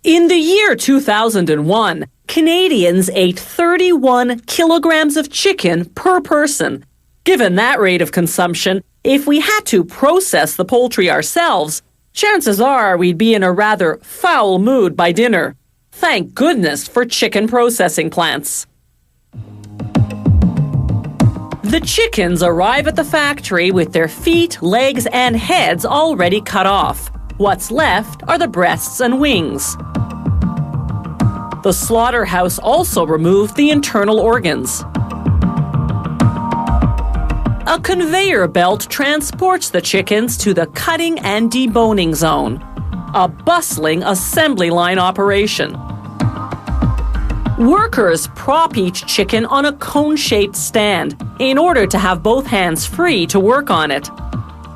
In the year 2001, Canadians ate 31 kilograms of chicken per person. Given that rate of consumption, if we had to process the poultry ourselves, chances are we'd be in a rather foul mood by dinner. Thank goodness for chicken processing plants. The chickens arrive at the factory with their feet, legs, and heads already cut off. What's left are the breasts and wings. The slaughterhouse also removed the internal organs. A conveyor belt transports the chickens to the cutting and deboning zone, a bustling assembly line operation. Workers prop each chicken on a cone-shaped stand in order to have both hands free to work on it.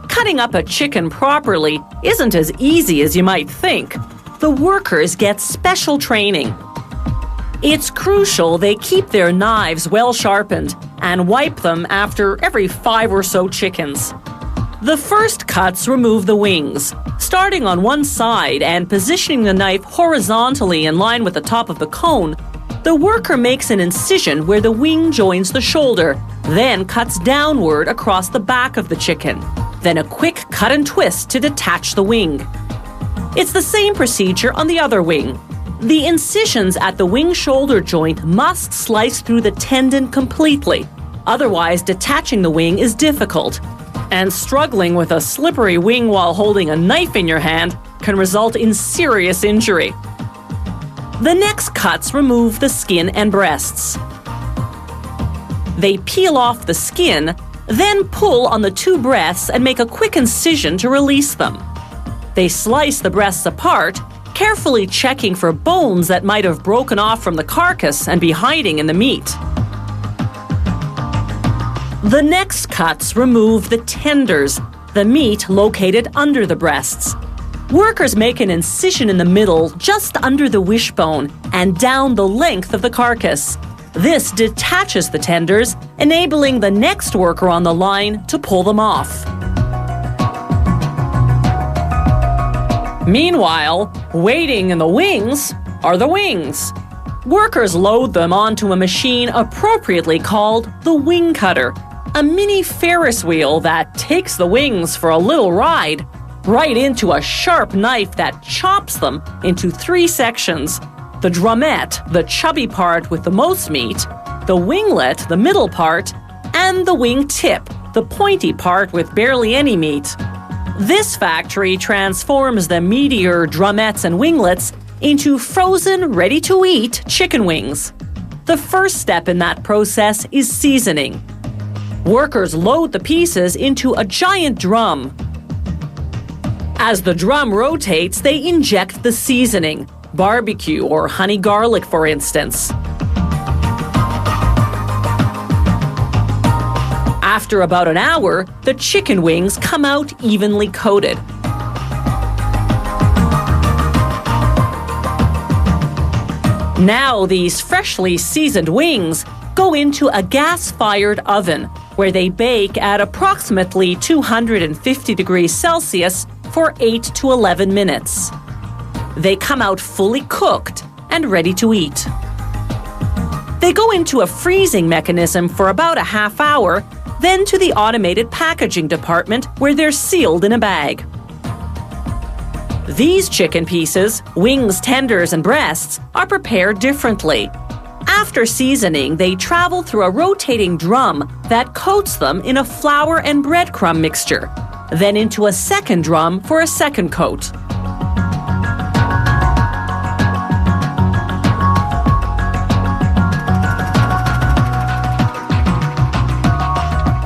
Cutting up a chicken properly isn't as easy as you might think. The workers get special training. It's crucial they keep their knives well sharpened and wipe them after every 5 or so chickens. The first cuts remove the wings, starting on one side and positioning the knife horizontally in line with the top of the cone. The worker makes an incision where the wing joins the shoulder, then cuts downward across the back of the chicken. Then a quick cut and twist to detach the wing. It's the same procedure on the other wing. The incisions at the wing-shoulder joint must slice through the tendon completely. Otherwise, detaching the wing is difficult. And struggling with a slippery wing while holding a knife in your hand can result in serious injury. The next cuts remove the skin and breasts. They peel off the skin, then pull on the 2 breasts and make a quick incision to release them. They slice the breasts apart, carefully checking for bones that might have broken off from the carcass and be hiding in the meat. The next cuts remove the tenders, the meat located under the breasts. Workers make an incision in the middle, just under the wishbone, and down the length of the carcass. This detaches the tenders, enabling the next worker on the line to pull them off. Meanwhile, waiting in the wings are the wings. Workers load them onto a machine appropriately called the wing cutter, a mini Ferris wheel that takes the wings for a little ride, right into a sharp knife that chops them into 3 sections: the drumette, the chubby part with the most meat, the winglet, the middle part, and the wing tip, the pointy part with barely any meat. This factory transforms the meatier drumettes and winglets into frozen, ready-to-eat chicken wings. The first step in that process is seasoning. Workers load the pieces into a giant drum. As the drum rotates, they inject the seasoning, barbecue or honey garlic, for instance. After about an hour, the chicken wings come out evenly coated. Now these freshly seasoned wings go into a gas-fired oven where they bake at approximately 250 degrees Celsius for 8 to 11 minutes. They come out fully cooked and ready to eat. They go into a freezing mechanism for about a half hour, then to the automated packaging department where they're sealed in a bag. These chicken pieces, wings, tenders, and breasts, are prepared differently. After seasoning, they travel through a rotating drum that coats them in a flour and breadcrumb mixture, then into a second drum for a second coat.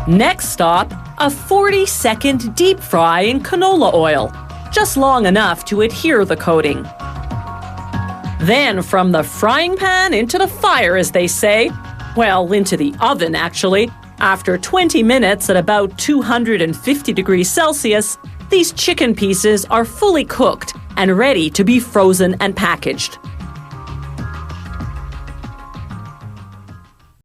Next stop, a 40-second deep fry in canola oil, just long enough to adhere the coating. Then from the frying pan into the fire, as they say. Well, into the oven, actually. After 20 minutes at about 250 degrees Celsius, these chicken pieces are fully cooked and ready to be frozen and packaged.